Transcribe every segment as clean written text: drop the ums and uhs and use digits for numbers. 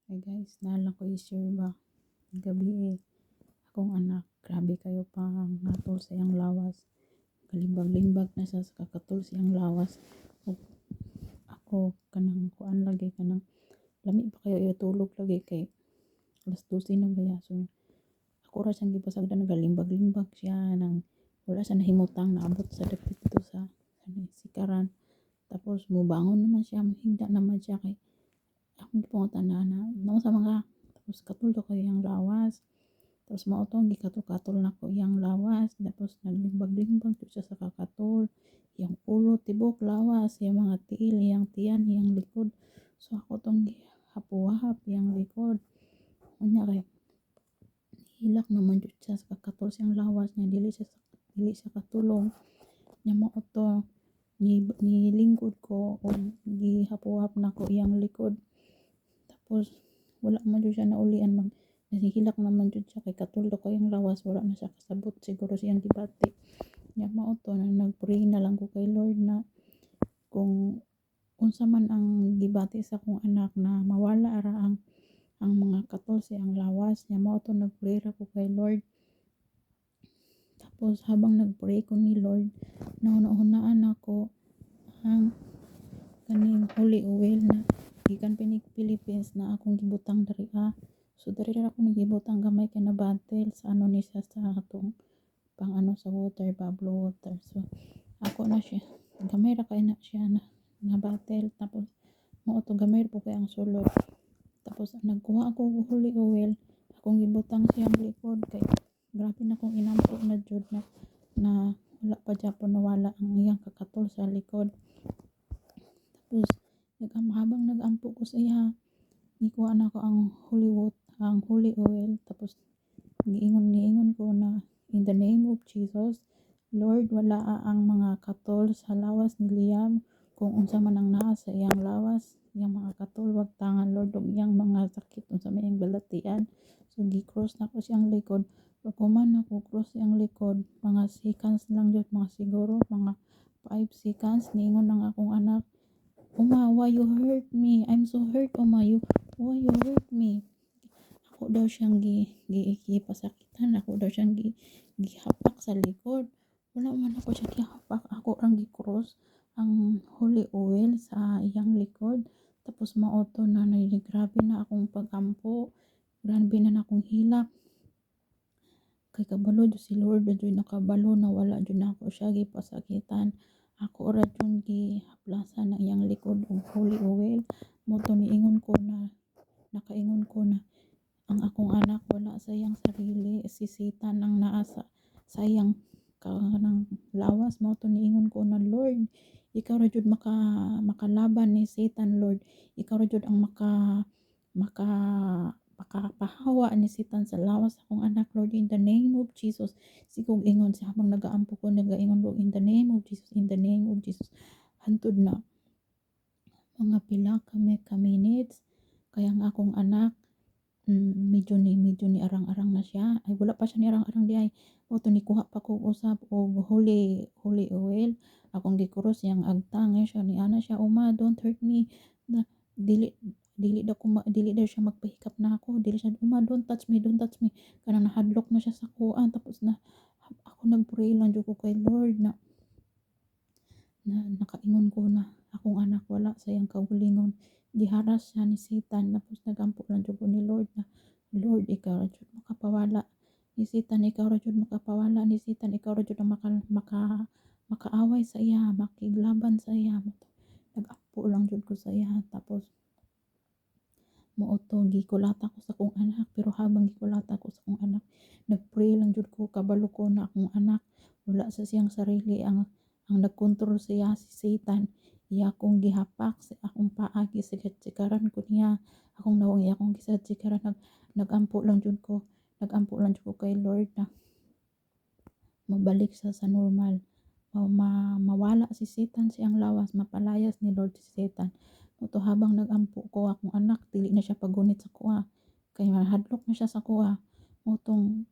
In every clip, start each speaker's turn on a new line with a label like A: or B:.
A: Hey guys, nalang ko i-share ba? Gabi akong anak, grabe kayo pa natol sa iyang lawas. Kalimbag-limbag na sa kakatol sa iyang lawas. Ug ako, kanang kuan lagi, kanang lami pa kayo itulog lagi kay alas 12 na gaya. So, ako ra siyang gipasagdan, nagalimbag-limbag siya, nang wala siya nahimutang, naabot sa dapit dito sa sikaran. Tapos, mubangon naman siya, mahigda naman siya kay akong gipungutan na sa mga tapos katuldo ko yung lawas. Tapos mautong gikatul-katul na ko iyang lawas. Tapos naglimbag-limbag to siya sa kakatul. Yang ulo, tibok, lawas. Yung mga tiil, yung tiyan, yung likod. So ako tong hapuhap yung likod. Unya kay hilak naman jud siya sa kakatul siyang lawas niya. Dili siya katulong. Nya mauto nilingkod ko o gihapuhap na ko iyang likod. Tapos wala man jud siya naulian nahihilak naman jud siya kay katuldo ko yung lawas, wala na siya kasabot siguro siyang gibati. Nya mao to na nagpray na lang ko kay Lord na kung unsa man ang gibati sa akong anak na mawala ra ang mga katol siyang lawas. Nya mao to nagpray ra ko kay Lord. Tapos habang nagpray ko ni Lord, nauna-unaan ako ang kaning holy oil na gikan pinig Philippines na akong gibutang diri So diri ra ako nagibutang gamay kay nabatel sa ano ni siya sa atong pang ano sa water, bubble water. So ako na siya, gamay ra kay na siya na nabatel. Tapos mo to gamay ra po kay ang sulod. Tapos nagkuha ako og holy oil, akong gibutang siyang likod kay grabe na kong inampo na jud na wala pa gyapon nawala ang iyang kakatol sa likod. Tapos habang nag-ampo ko sa iya, gikuha na ko ang holy oil. Tapos niingon ko na in the name of Jesus, Lord, wala ang mga katol sa lawas ni Liam. Kung unsa man ang naa sa iyang lawas, iyang mga katol, wag tangan Lord, ug iyang mga sakit unsa man iyang balatian. So gi-cross na ko siyang likod. Pagkuman ako cross siyang likod, mga seconds lang jud, mga siguro mga 5 seconds, niingon ang akong anak, Uma, why you hurt me? I'm so hurt, Uma. Why you hurt me? Ako daw siyang gipasakitan. Ako daw siyang gihapak sa likod. Wala man ako siya gihapak. Ako ang gi-cross ang holy oil sa iyang likod. Tapos maoto na grabe na akong pagampo. Grabe na akong hilak. Kay kabalo jud si Lord, jud nakabalo na wala jud na ako siya gipasakitan. Ako ra jud gihaplasan na iyang likod og holy oil. Moto niingon ko na nakaingon ko na ang akong anak wala sa iyang sarili, si Satan ang naa sa iyang kanang lawas. Moto niingon ko na Lord, ikaw ra jud makalaban ni Satan, Lord. Ikaw ra jud ang maka makapahawa ni Satan sa lawas akong anak, Lord, in the name of Jesus. Sigog ingon siya habang nagaampo ko, nagaingon ko in the name of Jesus, in the name of Jesus. Hantod na mga pila ka minutes kaya ang akong anak medyo ni arang-arang na siya. Ay wala pa siya ni arang-arang di ay to nikuha pa ko usab og holy oil. Akong gikuros yang agtang siya ni ana siya, Uma, don't hurt me. Na, dili dili daw siya magpahikap na ako. Dili siya, Uma, don't touch me, don't touch me. Kanang nahadlok na siya sa kuan. Tapos na ako nagpray lang jud ko kay Lord na nakaingon ko na akong anak wala sa iyang kaugalingon. Giharas siya ni Satan. Tapos nagampo lang jud ko ni Lord na Lord, ikaw ra jud makapawala ni Satan, ikaw ra jud makapawala ni Satan, ikaw ra jud ang makaaway sa iya, makiglaban sa iya. Nag-ampo lang jud ko sa iya. Tapos moto gikulata ko sa akong anak, pero habang gikulata ko sa akong anak, nagpray lang jud ko, kabalo ko na akong anak wala sa siyang sarili. Ang nagkontrol siya si Satan. Iya akong gihapak sa akong paa, gisikat-sikaran ko niya. Akong nawang iya akong gisat-sikaran. Nagampo lang jud ko. Nagampo lang jud ko kay Lord na mabalik siya sa normal. Mawala si Satan siyang lawas, mapalayas ni Lord si Satan. Moto habang nagampo ko akong anak, dili na siya pagunit sa kuha. Kay mahadlok na siya sa kuha. Motong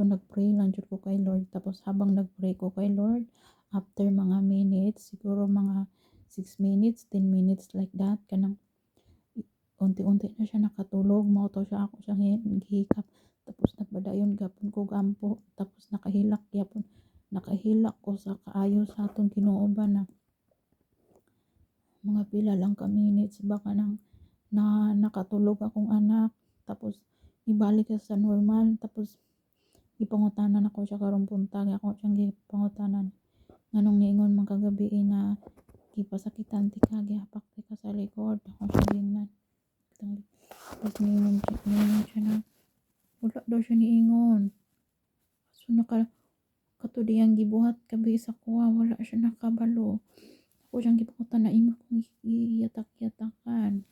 A: nagpray lang jud ko kay Lord. Tapos habang nagpray ko kay Lord, after mga minutes, siguro mga 6 minutes, 10 minutes like that, kanang unti-unti na siya nakatulog mao to siya ako siyang gihikap tapos nagbadayon gapon ko gampo tapos nakahilak gyapon nakahilak ko sa kaayo sa atong Ginoo ba na mga pila lang ka minutes baka nang na nakatulog akong anak tapos ibalik siya sa normal tapos ipangutanan ako siya karong buntag ako siyang gipangutanan nganong niingon man kagabi na gipasakitan ti ka gihapak ti ka sa likod ako siyang gingnan tapos niingon siya na wala daw siya niingon so katudiyang gibuhat kabi sa kuha wala siya nakabalo ako siyang gipangutan na imo kong giyatak-yatakan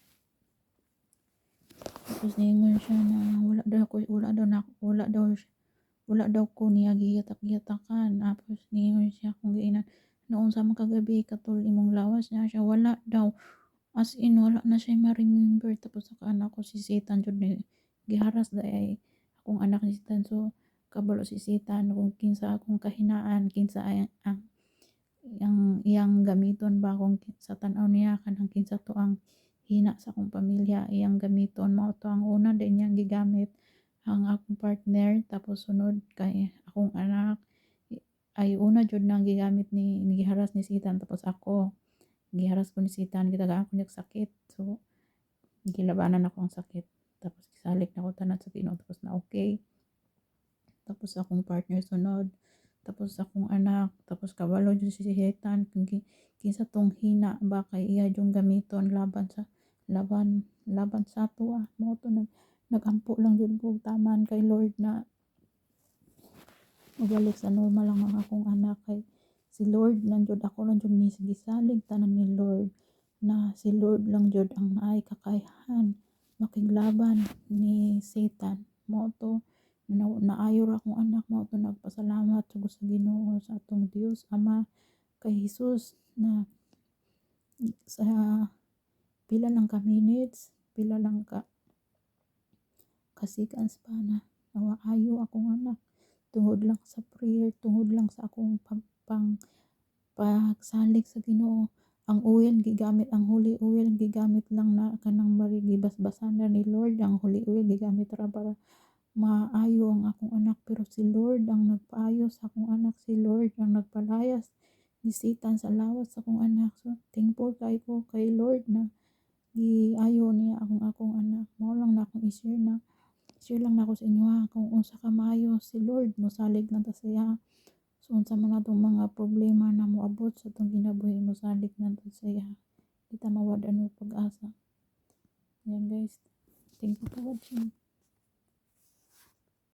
A: tapos niingon siya na wala daw ko niya giyatak-yatakan tapos niingon siya kung giinan noon sa mga kagabi katul imong lawas niya siya wala daw as in wala na siya ma-remember tapos sa anak ko si Satan jud ni giharas ay akong anak ni Satan so kabalo si Satan kung kinsa akong kahinaan kinsa ang iyang gamiton ba kung sa tan-aw niya kanang kinsa to ang hina sa akong pamilya iyang gamiton mao to ang una din niyang gigamit ang akong partner tapos sunod kay akong anak ay una jud nang gigamit ni giharas ni Satan tapos ako giharas ko ni Satan gitagaan ko niya sakit so gilabanan ako ang sakit tapos gisalik na ko tanan sa Ginoo tapos na okay tapos akong partner sunod tapos akong anak tapos kabalo jud si Satan kung kinsa tong hina ba kay iya jung gamiton laban sa ato mo to nagampo lang jud ko taman kay Lord na mabalik sa normal lang ang akong anak kay si Lord lang jud ako lang jud ni gisalig tanan ni Lord na si Lord lang jud ang naay kakayahan makiglaban ni Satan mo to naayo ra akong anak mo to nagpasalamat sa Ginoo sa atong Dios Ama kay Jesus na sa pila lang ka minutes pila lang ka seconds pa na nawaayo akong anak tungod lang sa prayer tungod lang sa akong pagsalig sa Ginoo ang oil gigamit ang holy oil gigamit lang na kanang bari gibasbasan na ni Lord ang holy oil gigamit ra para maayo ang akong anak pero si Lord ang nagpaayo sa akong anak si Lord ang nagpalayas ni Satan sa lawas sa akong anak so thankful kay ko kay Lord na giayo niya akong anak mao lang na akong i-share lang na ako sa inyo kung unsa ka maayo si Lord mosalig lang ta siya so unsa man atong mga problema na moabot sa atong kinabuhi mosalig lang ta siya kita mawad-an og pag-asa yan guys thank you for watching